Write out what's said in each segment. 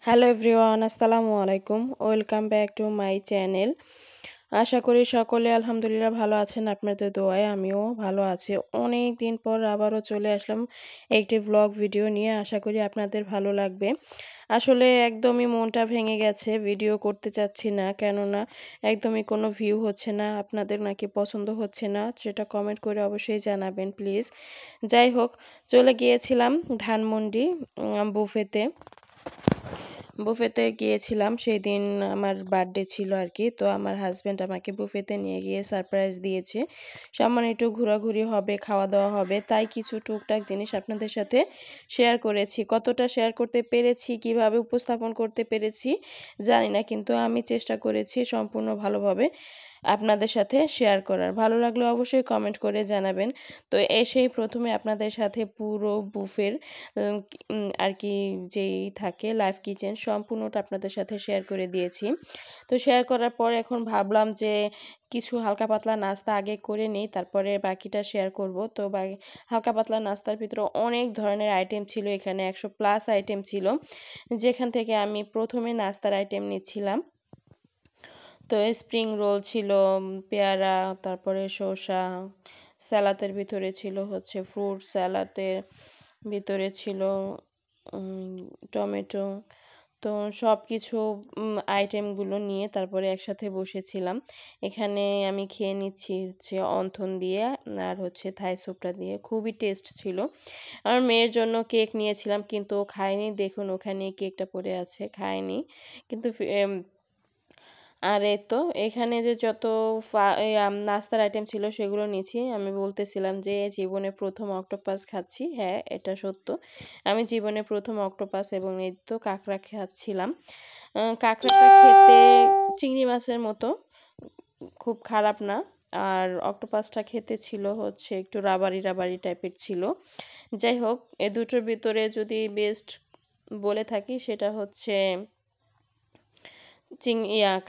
Hello everyone, আসসালামু আলাইকুম। Welcome back to my channel. আশা করি সকলে আলহামদুলিল্লাহ ভালো আছেন। আপনাদের দোয়ায় আমিও ভালো আছি। অনেক দিন পর আবারও চলে আসলাম একটি ব্লগ ভিডিও নিয়ে। আশা করি আপনাদের ভালো লাগবে। আসলে একদমই মনটা ভেঙে গেছে, ভিডিও করতে চাচ্ছি না, কেননা একদমই কোনো ভিউ হচ্ছে না। আপনাদের নাকি পছন্দ হচ্ছে না, সেটা কমেন্ট করে অবশ্যই জানাবেন প্লিজ। যাই হোক, চলে গিয়েছিলাম ধানমন্ডি বুফেতে। বুফেতে গিয়েছিলাম সেদিন, আমার বার্থডে ছিল আর কি। তো আমার হাজব্যান্ড আমাকে বুফেতে নিয়ে গিয়ে সারপ্রাইজ দিয়েছে। সামান্য একটু ঘোরাঘুরি হবে, খাওয়া দাওয়া হবে, তাই কিছু টুকটাক জিনিস আপনাদের সাথে শেয়ার করেছি। কতটা শেয়ার করতে পেরেছি, কিভাবে উপস্থাপন করতে পেরেছি জানি না, কিন্তু আমি চেষ্টা করেছি সম্পূর্ণ ভালোভাবে আপনাদের সাথে শেয়ার করার। ভালো লাগলে অবশ্যই কমেন্ট করে জানাবেন। তো এসেই প্রথমে আপনাদের সাথে পুরো বুফের আর কি যেই থাকে লাইভ কিচেন সম্পূর্ণটা আপনাদের সাথে শেয়ার করে দিয়েছি। তো শেয়ার করার পর এখন ভাবলাম যে কিছু হালকা পাতলা নাস্তা আগে করে নিই, তারপরে বাকিটা শেয়ার করব। তো হালকা পাতলা নাস্তার ভিতরে অনেক ধরনের আইটেম ছিল, এখানে 100+ আইটেম ছিল, যেখান থেকে আমি প্রথমে নাস্তার আইটেম নিচ্ছিলাম। তো স্প্রিং রোল ছিল, পেয়ারা, তারপরে শসা, স্যালাদের ভিতরে ছিল হচ্ছে ফ্রুট, স্যালাদের ভিতরে ছিল টমেটো। তো সব কিছু আইটেমগুলো নিয়ে তারপরে একসাথে বসেছিলাম। এখানে আমি খেয়ে নিচ্ছি হচ্ছে অন্থন দিয়ে আর হচ্ছে থাই স্যুপটা দিয়ে, খুবই টেস্ট ছিল। আমার মেয়ের জন্য কেক নিয়েছিলাম, কিন্তু ও খায়নি। দেখুন ওখানে কেকটা পড়ে আছে, খায়নি। কিন্তু আর এই তো এখানে যে যত নাস্তার আইটেম ছিল সেগুলো নিয়েছি। আমি বলতেছিলাম যে জীবনে প্রথম অক্টোপাস খাচ্ছি। হ্যাঁ, এটা সত্য, আমি জীবনে প্রথম অক্টোপাস এবং এই তো কাঁকড়া খাচ্ছিলাম। কাঁকড়াটা খেতে চিংড়ি মাছের মতো, খুব খারাপ না। আর অক্টোপাসটা খেতে ছিল হচ্ছে একটু রাবারি রাবারি টাইপের ছিল। যাই হোক, এ দুটোর ভিতরে যদি বেস্ট বলে থাকি সেটা হচ্ছে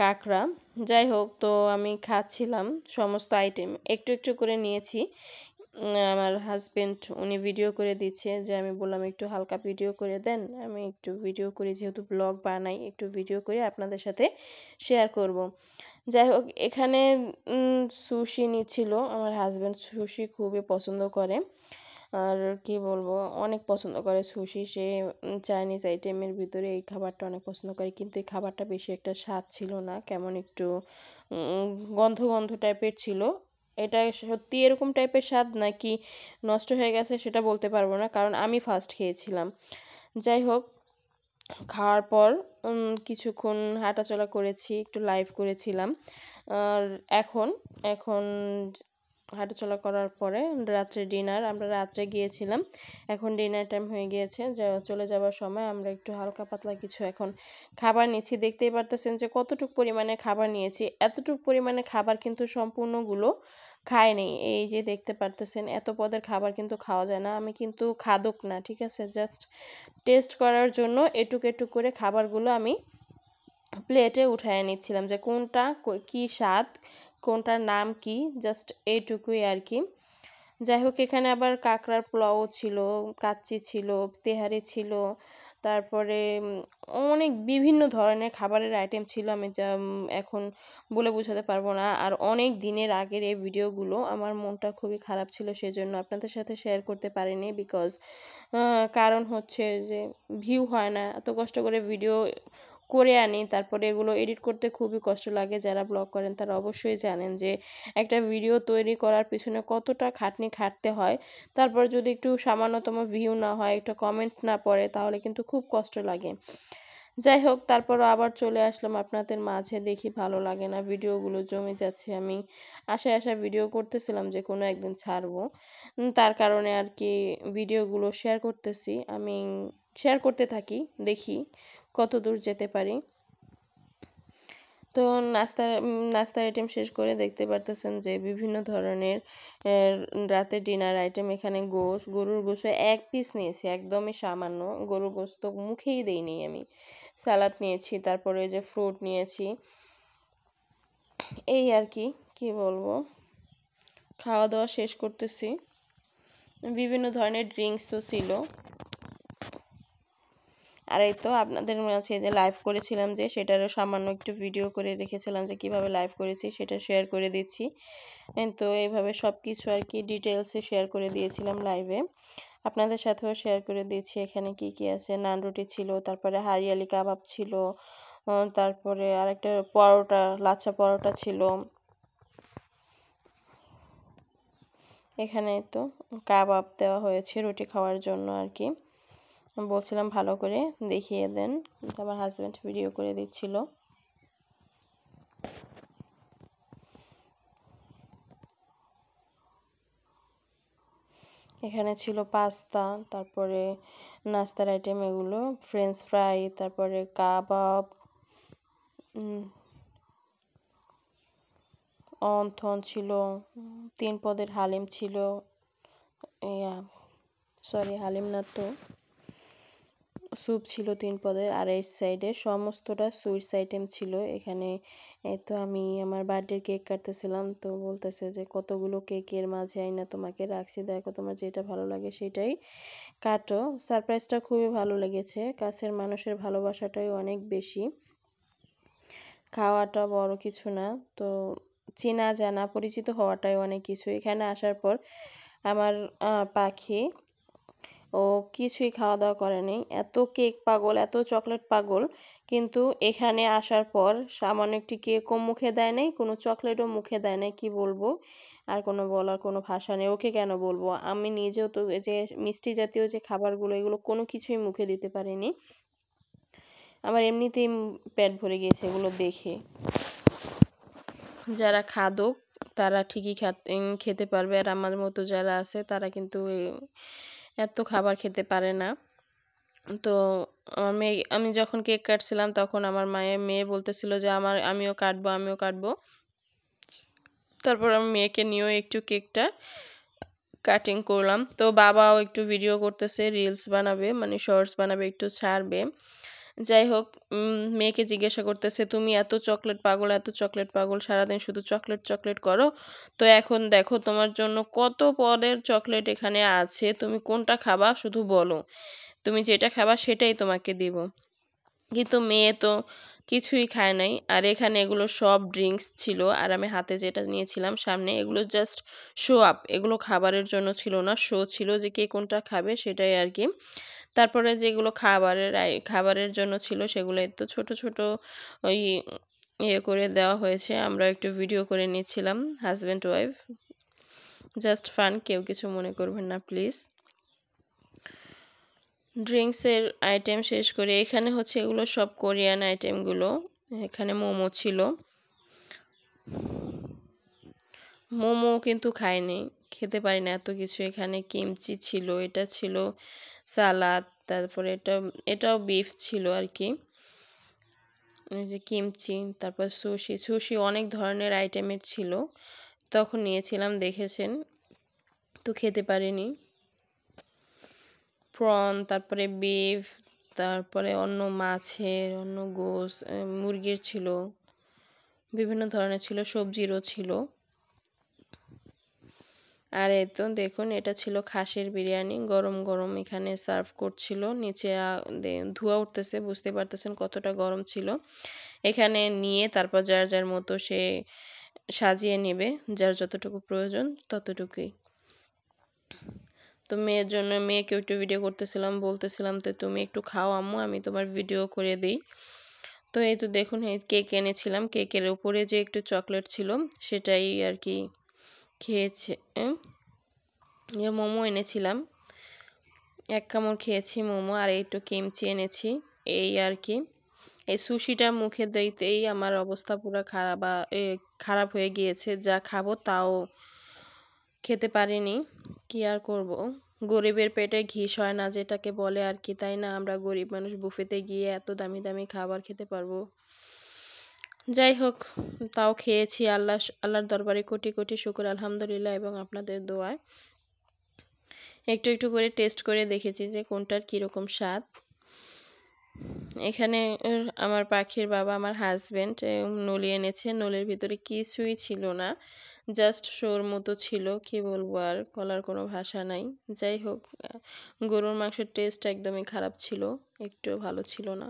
কাঁকড়া। যাই হোক, তো আমি খাচ্ছিলাম সমস্ত আইটেম একটু একটু করে নিয়েছি। আমার হাজবেন্ড উনি ভিডিও করে দিচ্ছে, যে আমি বললাম একটু হালকা ভিডিও করে দেন, আমি একটু ভিডিও করি, যেহেতু ব্লগ বানাই একটু ভিডিও করে আপনাদের সাথে শেয়ার করব। যাই হোক, এখানে সুশি নিচ্ছিল। আমার হাজবেন্ড সুশি খুবই পছন্দ করে, আর কি বলবো, অনেক পছন্দ করে সুশি সে। চাইনিজ আইটেমের ভিতরে এই খাবারটা অনেক পছন্দ করে, কিন্তু এই খাবারটা বেশি একটা স্বাদ ছিল না, কেমন একটু গন্ধ গন্ধ টাইপের ছিল। এটা সত্যি এরকম টাইপের স্বাদ নাকি নষ্ট হয়ে গেছে সেটা বলতে পারবো না, কারণ আমি ফার্স্ট খেয়েছিলাম। যাই হোক, খাওয়ার পর কিছুক্ষণ হাঁটাচলা করেছি, একটু লাইভ করেছিলাম। আর এখন এখন হাঁটাচলা করার পরে রাত্রে ডিনার, আমরা রাত্রে গিয়েছিলাম, এখন ডিনার টাইম হয়ে গিয়েছে, চলে যাওয়ার সময় আমরা একটু হালকা পাতলা কিছু এখন খাবার নিয়েছি। দেখতেই পারতেছেন যে কতটুকু পরিমাণে খাবার নিয়েছি। এতটুকু পরিমাণে খাবার কিন্তু সম্পূর্ণগুলো খায় নেই। এই যে দেখতে পারতেছেন, এত পদের খাবার কিন্তু খাওয়া যায় না। আমি কিন্তু খাদক না, ঠিক আছে, জাস্ট টেস্ট করার জন্য এটুক এটুক করে খাবারগুলো আমি প্লেটে উঠায় নিচ্ছিলাম, যে কোনটা কি স্বাদ, কোনটার নাম কি, জাস্ট এইটুকুই আর কি। যাই হোক, এখানে আবার কাঁকড়ার পোলাও ছিল, কাচ্চি ছিল, তেহারি ছিল, তারপরে অনেক বিভিন্ন ধরনের খাবারের আইটেম ছিল, আমি যা এখন বলে বোঝাতে পারবো না। আর অনেক দিনের আগের এই ভিডিওগুলো, আমার মনটা খুবই খারাপ ছিল, সেজন্য আপনাদের সাথে শেয়ার করতে পারিনি। বিকজ কারণ হচ্ছে যে ভিউ হয় না, এত কষ্ট করে ভিডিও করে আনি, তারপরে এগুলো এডিট করতে খুবই কষ্ট লাগে। যারা ব্লগ করেন তারা অবশ্যই জানেন যে একটা ভিডিও তৈরি করার পিছনে কতটা খাটনি খাটতে হয়। তারপর যদি একটু সামান্যতম ভিউ না হয়, একটা কমেন্ট না পড়ে, তাহলে কিন্তু খুব কষ্ট লাগে। যাই হোক, তারপরও আবার চলে আসলাম আপনাদের মাঝে। দেখি ভালো লাগে না, ভিডিওগুলো জমে যাচ্ছে। আমি আশায় আশায় ভিডিও করতেছিলাম যে কোনো একদিন ছাড়বো, তার কারণে আর কি ভিডিওগুলো শেয়ার করতেছি। আমি শেয়ার করতে থাকি, দেখি কত দূর যেতে পারি। তো নাস্তার আইটেম শেষ করে দেখতে পারতেছেন যে বিভিন্ন ধরনের রাতের ডিনার আইটেম। এখানে গরুর গোশত 1 পিস নিয়েছি, একদমই সামান্য। গরুর গোশত মুখেই দেইনি আমি। সালাদ নিয়েছি, তারপরে যে ফ্রুট নিয়েছি, এই আর কি, কি বলবো, খাওয়া দাওয়া শেষ করতেছি। বিভিন্ন ধরনের ড্রিঙ্কসও ছিল। আর এই তো আপনাদের মাঝে যে লাইভ করেছিলাম যে সেটারও সামান্য একটু ভিডিও করে রেখেছিলাম যে কিভাবে লাইভ করেছি সেটা শেয়ার করে দিচ্ছি। তো এইভাবে সব কিছু আর কি ডিটেলসে শেয়ার করে দিয়েছিলাম লাইভে। আপনাদের সাথেও শেয়ার করে দিয়েছি এখানে কি কি আছে। নান রুটি ছিল, তারপরে হারিয়ালি কাবাব ছিল, তারপরে আরেকটা পরোটা, লাচ্ছা পরোটা ছিল। এখানে তো কাবাব দেওয়া হয়েছে রুটি খাওয়ার জন্য আর কি। বলছিলাম ভালো করে দেখিয়ে দেন, আমার হাজব্যান্ড ভিডিও করে দিচ্ছিল। এখানে ছিল পাস্তা, তারপরে নাস্তার আইটেম এগুলো ফ্রেঞ্চ ফ্রাই, তারপরে কাবাব, অন্থন ছিল, 3 পদের হালিম ছিল, সরি হালিম না তো, স্যুপ ছিল 3 পদের। আর এই সাইডে সমস্তটা সুইটস আইটেম ছিল এখানে। এই তো আমি আমার বার্থডের কেক কাটতেছিলাম, তো বলতেছে যে কতগুলো কেকের মাঝে আইনা তোমাকে রাখছি, দেখো তোমার যেটা ভালো লাগে সেটাই কাটো। সারপ্রাইজটা খুবই ভালো লেগেছে, কাছের মানুষের ভালোবাসাটাই অনেক বেশি, খাওয়াটা বড় কিছু না। তো চেনা জানা পরিচিত হওয়াটাই অনেক কিছু। এখানে আসার পর আমার পাখি ও কিছুই খাওয়া দাওয়া করেনি, এত কেক পাগল, এত চকলেট পাগল, কিন্তু এখানে আসার পর সামান্য একটি কেকও মুখে দেয় নাই, কোনো চকলেটও মুখে দেয় নাই। কি বলবো, আর কোনো বলার কোনো ভাষা নেই। ওকে কেন বলবো, আমি নিজেও তো এই যে মিষ্টি জাতীয় যে খাবারগুলো এগুলো কোনো কিছুই মুখে দিতে পারিনি। আমার এমনিতেই পেট ভরে গিয়েছে এগুলো দেখে। যারা খাদক তারা ঠিকই খেতে পারবে, আর আমার মতো যারা আছে তারা কিন্তু এত খাবার খেতে পারে না। তো আমার মেয়ে, আমি যখন কেক কাটছিলাম তখন আমার মেয়ে বলতেছিল যে আমিও কাটবো, আমিও কাটবো। তারপর আমি মেয়েকে নিয়েও একটু কেকটা কাটিং করলাম। তো বাবাও একটু ভিডিও করতেছে, রিলস বানাবে, মানে শর্টস বানাবে, একটু ছাড়বে। যাই হোক, মেয়েকে জিজ্ঞাসা করতেছে তুমি এত চকলেট পাগল, এত চকলেট পাগল, সারাদিন শুধু চকলেট চকলেট করো, তো এখন দেখো তোমার জন্য কত পদের চকলেট এখানে আছে, তুমি কোনটা খাবা শুধু বলো, তুমি যেটা খাবা সেটাই তোমাকে দিব। কিন্তু মেয়ে তো কিছুই খায় নাই। আর এখানে এগুলো সব ড্রিঙ্কস ছিল, আর আমি হাতে যেটা নিয়েছিলাম সামনে এগুলো জাস্ট শো আপ, এগুলো খাবারের জন্য ছিল না, শো ছিল যে কে কোনটা খাবে সেটাই আর কি। তারপরে যেগুলো খাবারের জন্য ছিল সেগুলো তো ছোট ছোট ওই ইয়ে করে দেওয়া হয়েছে, আমরা একটু ভিডিও করে নিচ্ছিলাম হাজব্যান্ড ওয়াইফ, জাস্ট ফান, কেউ কিছু মনে করবেন না প্লিজ। ড্রিঙ্কসের আইটেম শেষ করে এখানে হচ্ছে এগুলো সব কোরিয়ান আইটেমগুলো। এখানে মোমো ছিল, মোমো কিন্তু খাইনি, খেতে পারি না এত কিছু। এখানে কিমচি ছিল, এটা ছিল সালাদ, তারপরে এটাও বিফ ছিল আর কি, এই যে কিমচি, তারপর সুশি, সুশি অনেক ধরনের আইটেমের ছিল, তখন নিয়েছিলাম দেখেছেন, তো খেতে পারিনি। প্রন, তারপরে বিফ, তারপরে অন্য মাছের, অন্য গোস, মুরগির ছিল, বিভিন্ন ধরনের ছিল, সবজিরও ছিল। আর এই তো দেখুন, এটা ছিল খাসির বিরিয়ানি, গরম গরম এখানে সার্ভ করছিল, নিচে ধোঁয়া উঠতেছে, বুঝতে পারতেছেন কতটা গরম ছিল। এখানে নিয়ে তারপর যার যার মতো সে সাজিয়ে নেবে, যার যতটুকু প্রয়োজন ততটুকুই। তো মেয়ের জন্য, মেয়েকে একটু ভিডিও করতেছিলাম, বলতেছিলাম তো তুমি একটু খাও আম্মু, আমি তোমার ভিডিও করে দিই। তো এই তো দেখুন, এই কেক এনেছিলাম, কেকের উপরে যে একটু চকলেট ছিল সেটাই আর কি খেয়েছে। মোমো এনেছিলাম, 1 কামড় খেয়েছি মোমো, আর একটু কিমচি এনেছি, এই আর কি। এই সুশিটা মুখে দিতেই আমার অবস্থা পুরো খারাপ হয়ে গিয়েছে, যা খাবো তাও খেতে পারিনি, কি আর করব, গরিবের পেটে ঘি হয় না যেটাকে বলে আর কি, তাই না? আমরা গরিব মানুষ বুফেতে গিয়ে এত দামি দামি খাবার খেতে পারবো? যাই হোক, তাও খেয়েছি, আল্লাহর দরবারে কোটি কোটি শুকর আলহামদুলিল্লাহ, এবং আপনাদের দোয়ায় একটু একটু করে টেস্ট করে দেখেছি যে কোনটার কীরকম স্বাদ। এখানে আমার পাখির বাবা আমার হাজবেন্ড নলি এনেছে। নলির ভিতরে কিছুই ছিল না, জাস্ট শোর মতো ছিল। কি বলবো আর, বলার কোনো ভাষা নাই। যাই হোক, গরুর মাংসের টেস্ট একদমই খারাপ ছিল, একটুও ভালো ছিল না।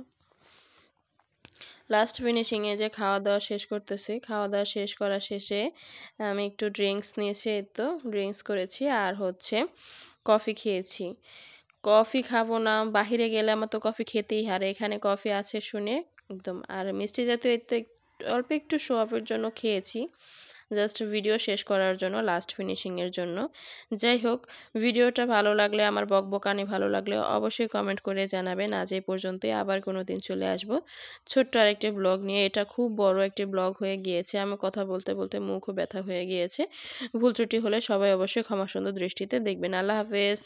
লাস্ট ফিনিশিংয়ে যে খাওয়া দাওয়া শেষ করতেছি, খাওয়া দাওয়া শেষ করা শেষে আমি একটু ড্রিঙ্কস নিয়েছি, এই তো ড্রিঙ্কস করেছি আর হচ্ছে কফি খেয়েছি। কফি খাবো না, বাহিরে গেলে আমার তো কফি খেতেই হারে, এখানে কফি আছে শুনে একদম। আর মিষ্টি জাতীয় এই তো অল্প একটু শো অফের জন্য খেয়েছি, জাস্ট ভিডিও শেষ করার জন্য, লাস্ট ফিনিশিংয়ের জন্য। যাই হোক, ভিডিওটা ভালো লাগলে, আমার বকবকানি ভালো লাগলে অবশ্যই কমেন্ট করে জানাবেন। আজ এই পর্যন্তই, আবার কোনো দিন চলে আসবো ছোট্ট আরেকটি ব্লগ নিয়ে। এটা খুব বড় একটি ব্লগ হয়ে গিয়েছে, আমি কথা বলতে বলতে মুখও ব্যথা হয়ে গিয়েছে। ভুল ত্রুটি হলে সবাই অবশ্যই ক্ষমা সুন্দর দৃষ্টিতে দেখবেন। আল্লাহ হাফেজ।